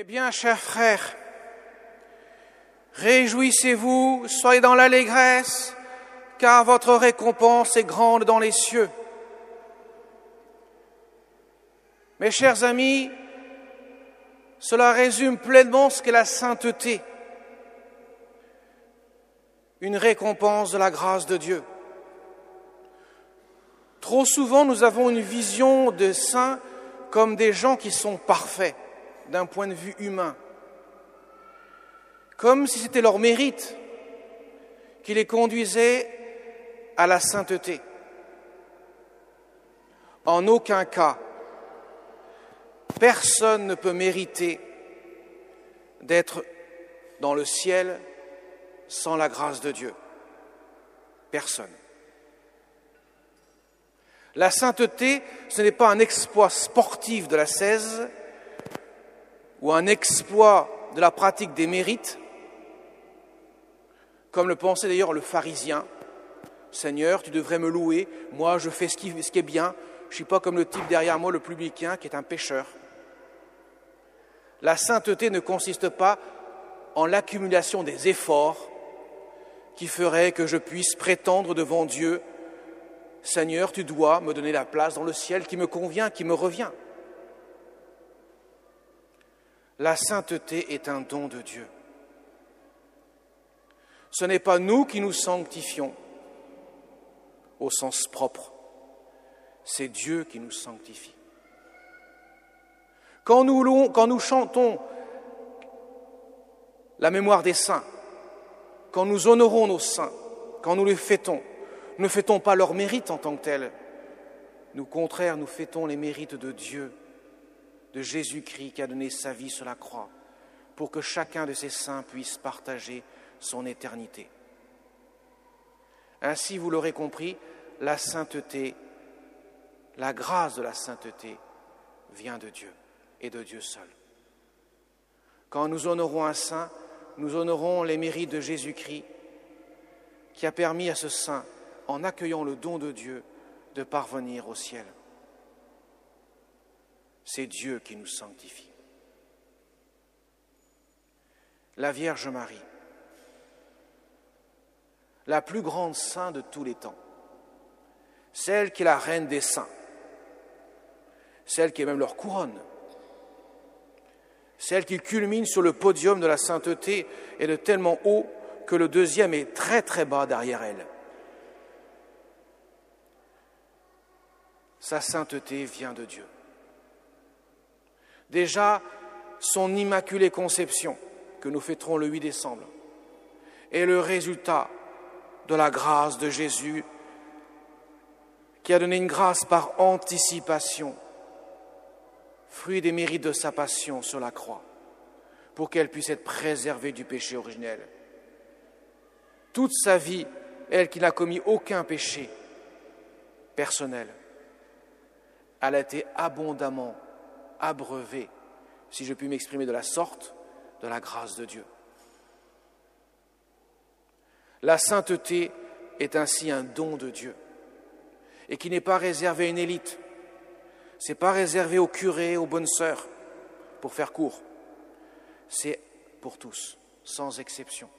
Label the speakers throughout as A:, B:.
A: Eh bien, chers frères, réjouissez-vous, soyez dans l'allégresse, car votre récompense est grande dans les cieux. Mes chers amis, cela résume pleinement ce qu'est la sainteté, une récompense de la grâce de Dieu. Trop souvent, nous avons une vision des saints comme des gens qui sont parfaits d'un point de vue humain, comme si c'était leur mérite qui les conduisait à la sainteté. En aucun cas, personne ne peut mériter d'être dans le ciel sans la grâce de Dieu. Personne. La sainteté, ce n'est pas un exploit sportif de l'ascèse ou un exploit de la pratique des mérites, comme le pensait d'ailleurs le pharisien. Seigneur, tu devrais me louer, moi je fais ce qui est bien, je ne suis pas comme le type derrière moi, le publicain, qui est un pécheur. La sainteté ne consiste pas en l'accumulation des efforts qui feraient que je puisse prétendre devant Dieu, Seigneur, tu dois me donner la place dans le ciel qui me convient, qui me revient. La sainteté est un don de Dieu. Ce n'est pas nous qui nous sanctifions au sens propre, c'est Dieu qui nous sanctifie. Quand nous chantons la mémoire des saints, quand nous honorons nos saints, quand nous les fêtons, nous ne fêtons pas leurs mérites en tant que tels. Au contraire, nous fêtons les mérites de Dieu, de Jésus-Christ qui a donné sa vie sur la croix, pour que chacun de ces saints puisse partager son éternité. Ainsi, vous l'aurez compris, la sainteté, la grâce de la sainteté vient de Dieu et de Dieu seul. Quand nous honorons un saint, nous honorons les mérites de Jésus-Christ qui a permis à ce saint, en accueillant le don de Dieu, de parvenir au ciel. C'est Dieu qui nous sanctifie. La Vierge Marie, la plus grande sainte de tous les temps, celle qui est la reine des saints, celle qui est même leur couronne, celle qui culmine sur le podium de la sainteté est de tellement haut que le deuxième est très très bas derrière elle. Sa sainteté vient de Dieu. Déjà, son immaculée conception, que nous fêterons le 8 décembre, est le résultat de la grâce de Jésus qui a donné une grâce par anticipation, fruit des mérites de sa passion sur la croix, pour qu'elle puisse être préservée du péché originel. Toute sa vie, elle qui n'a commis aucun péché personnel, elle a été abondamment abreuvée, si je puis m'exprimer de la sorte, de la grâce de Dieu. La sainteté est ainsi un don de Dieu et qui n'est pas réservé à une élite. Ce n'est pas réservé aux curés, aux bonnes sœurs, pour faire court. C'est pour tous, sans exception.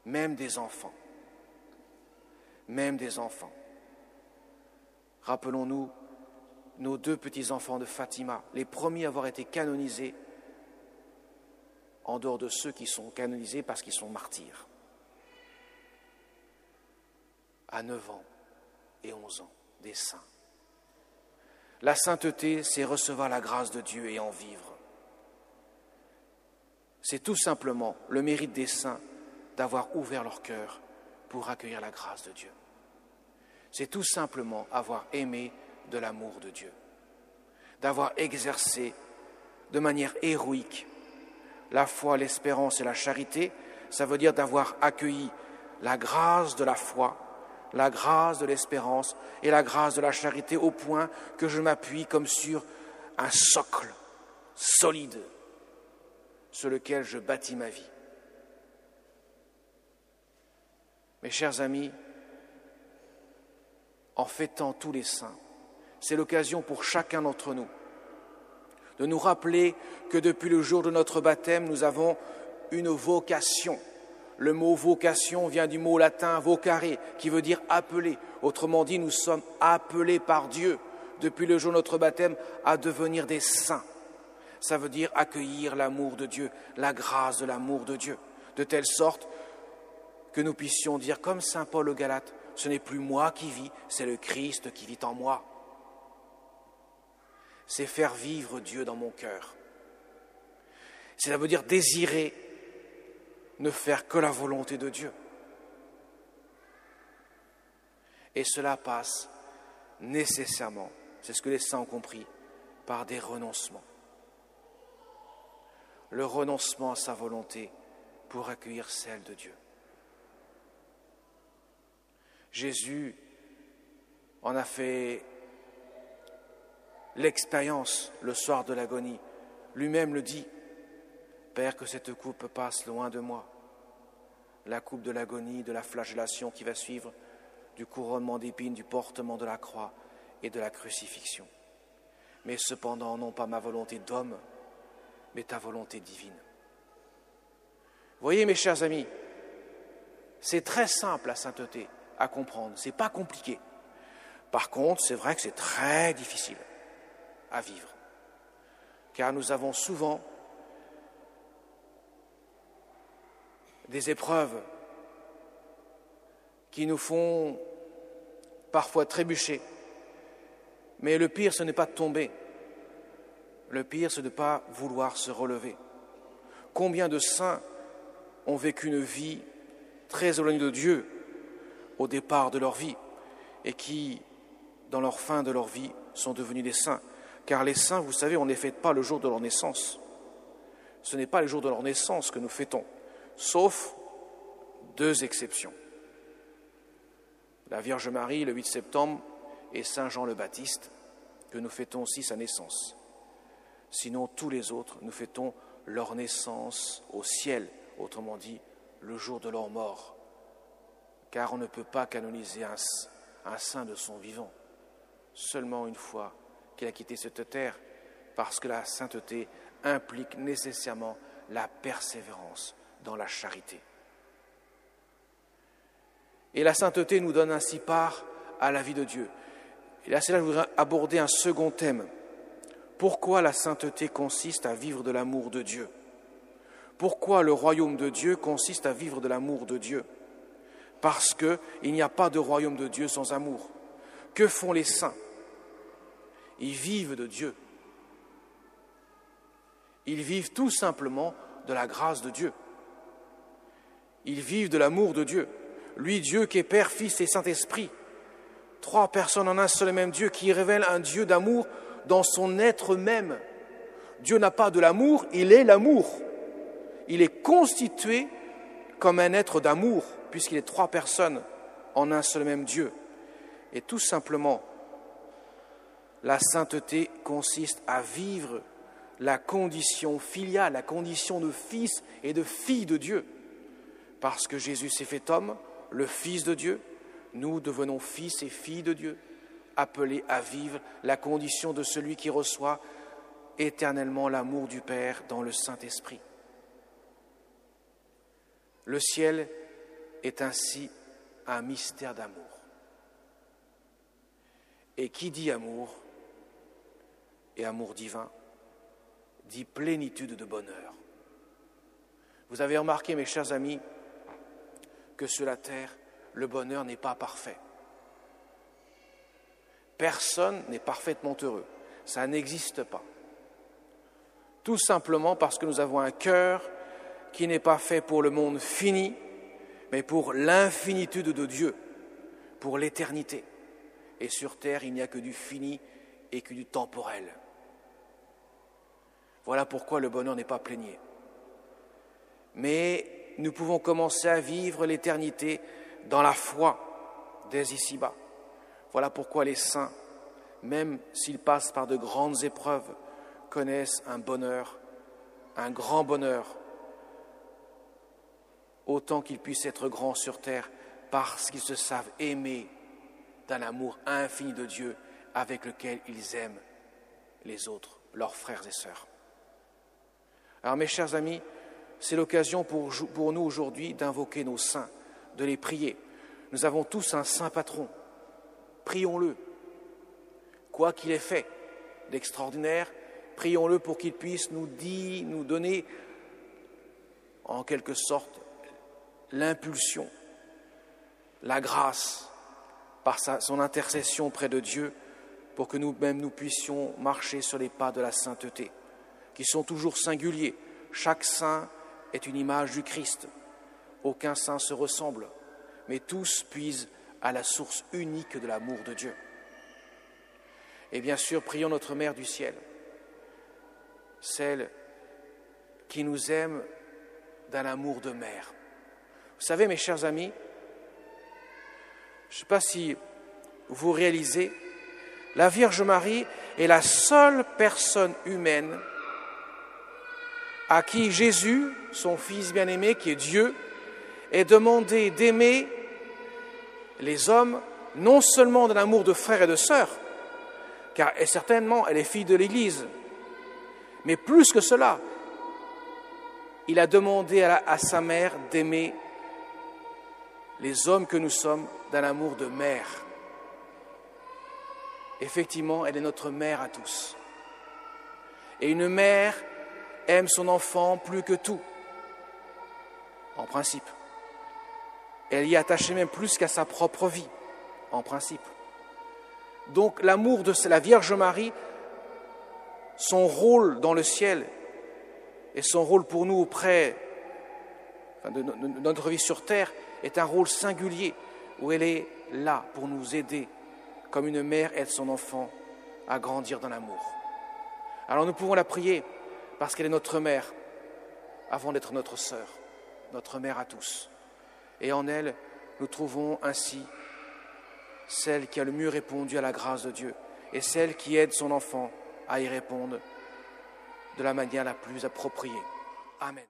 A: Même des enfants. Même des enfants. Rappelons-nous nos deux petits-enfants de Fatima, les premiers à avoir été canonisés, en dehors de ceux qui sont canonisés parce qu'ils sont martyrs. À 9 ans et 11 ans, des saints. La sainteté, c'est recevoir la grâce de Dieu et en vivre. C'est tout simplement le mérite des saints d'avoir ouvert leur cœur pour accueillir la grâce de Dieu. C'est tout simplement avoir aimé de l'amour de Dieu, d'avoir exercé de manière héroïque la foi, l'espérance et la charité. Ça veut dire d'avoir accueilli la grâce de la foi, la grâce de l'espérance et la grâce de la charité au point que je m'appuie comme sur un socle solide sur lequel je bâtis ma vie. Mes chers amis, en fêtant tous les saints, c'est l'occasion pour chacun d'entre nous de nous rappeler que depuis le jour de notre baptême, nous avons une vocation. Le mot vocation vient du mot latin vocare, qui veut dire appeler. Autrement dit, nous sommes appelés par Dieu depuis le jour de notre baptême à devenir des saints. Ça veut dire accueillir l'amour de Dieu, la grâce de l'amour de Dieu, de telle sorte que nous puissions dire comme saint Paul aux Galates, ce n'est plus moi qui vis, c'est le Christ qui vit en moi. C'est faire vivre Dieu dans mon cœur. Ça veut dire désirer ne faire que la volonté de Dieu. Et cela passe nécessairement, c'est ce que les saints ont compris, par des renoncements. Le renoncement à sa volonté pour accueillir celle de Dieu. Jésus en a fait l'expérience le soir de l'agonie. Lui-même le dit, « Père, que cette coupe passe loin de moi. » La coupe de l'agonie, de la flagellation qui va suivre, du couronnement d'épines, du portement de la croix et de la crucifixion. Mais cependant, non pas ma volonté d'homme, mais ta volonté divine. Voyez, mes chers amis, c'est très simple la sainteté à comprendre, c'est pas compliqué. Par contre, c'est vrai que c'est très difficile à vivre, car nous avons souvent des épreuves qui nous font parfois trébucher. Mais le pire, ce n'est pas de tomber. Le pire, c'est de ne pas vouloir se relever. Combien de saints ont vécu une vie très éloignée de Dieu au départ de leur vie et qui, dans leur fin de leur vie, sont devenus des saints. Car les saints, vous savez, on ne les fête pas le jour de leur naissance. Ce n'est pas le jour de leur naissance que nous fêtons, sauf 2 exceptions. La Vierge Marie, le 8 septembre, et Saint Jean le Baptiste, que nous fêtons aussi sa naissance. Sinon, tous les autres, nous fêtons leur naissance au ciel, autrement dit, le jour de leur mort. Car on ne peut pas canoniser un saint de son vivant, seulement une fois qu'il a quitté cette terre, parce que la sainteté implique nécessairement la persévérance dans la charité. Et la sainteté nous donne ainsi part à la vie de Dieu. Et là, c'est là que je voudrais aborder un second thème. Pourquoi la sainteté consiste à vivre de l'amour de Dieu? Pourquoi le royaume de Dieu consiste à vivre de l'amour de Dieu? Parce qu'il n'y a pas de royaume de Dieu sans amour. Que font les saints? Ils vivent de Dieu. Ils vivent tout simplement de la grâce de Dieu. Ils vivent de l'amour de Dieu. Lui, Dieu qui est Père, Fils et Saint-Esprit. 3 personnes en un seul et même Dieu qui révèle un Dieu d'amour dans son être même. Dieu n'a pas de l'amour, il est l'amour. Il est constitué comme un être d'amour, puisqu'il est 3 personnes en un seul et même Dieu. Et tout simplement, la sainteté consiste à vivre la condition filiale, la condition de fils et de fille de Dieu. Parce que Jésus s'est fait homme, le Fils de Dieu, nous devenons fils et filles de Dieu, appelés à vivre la condition de celui qui reçoit éternellement l'amour du Père dans le Saint-Esprit. Le ciel est ainsi un mystère d'amour. Et qui dit amour, et amour divin, dit plénitude de bonheur. Vous avez remarqué, mes chers amis, que sur la terre, le bonheur n'est pas parfait. Personne n'est parfaitement heureux. Ça n'existe pas. Tout simplement parce que nous avons un cœur qui n'est pas fait pour le monde fini, mais pour l'infinitude de Dieu, pour l'éternité. Et sur terre, il n'y a que du fini et que du temporel. Voilà pourquoi le bonheur n'est pas plénier. Mais nous pouvons commencer à vivre l'éternité dans la foi dès ici-bas. Voilà pourquoi les saints, même s'ils passent par de grandes épreuves, connaissent un bonheur, un grand bonheur, autant qu'ils puissent être grands sur terre, parce qu'ils se savent aimer d'un amour infini de Dieu avec lequel ils aiment les autres leurs frères et sœurs. Alors mes chers amis, c'est l'occasion pour nous aujourd'hui d'invoquer nos saints, de les prier. Nous avons tous un saint patron. Prions-le. Quoi qu'il ait fait d'extraordinaire, prions-le pour qu'il puisse nous donner en quelque sorte l'impulsion, la grâce par son intercession près de Dieu pour que nous-mêmes nous puissions marcher sur les pas de la sainteté, qui sont toujours singuliers. Chaque saint est une image du Christ. Aucun saint se ressemble, mais tous puisent à la source unique de l'amour de Dieu. Et bien sûr, prions notre Mère du ciel, celle qui nous aime d'un amour de mère. Vous savez, mes chers amis, je ne sais pas si vous réalisez, la Vierge Marie est la seule personne humaine à qui Jésus, son Fils bien-aimé, qui est Dieu, est demandé d'aimer les hommes non seulement d'un amour de frères et de sœurs, car certainement elle est fille de l'Église, mais plus que cela, il a demandé à sa mère d'aimer les hommes que nous sommes d'un amour de mère. Effectivement, elle est notre mère à tous. Et une mère aime son enfant plus que tout, en principe. Elle y est attachée même plus qu'à sa propre vie, en principe. Donc l'amour de la Vierge Marie, son rôle dans le ciel et son rôle pour nous auprès de notre vie sur terre est un rôle singulier où elle est là pour nous aider, comme une mère aide son enfant à grandir dans l'amour. Alors nous pouvons la prier parce qu'elle est notre mère avant d'être notre sœur, notre mère à tous. Et en elle, nous trouvons ainsi celle qui a le mieux répondu à la grâce de Dieu et celle qui aide son enfant à y répondre de la manière la plus appropriée. Amen.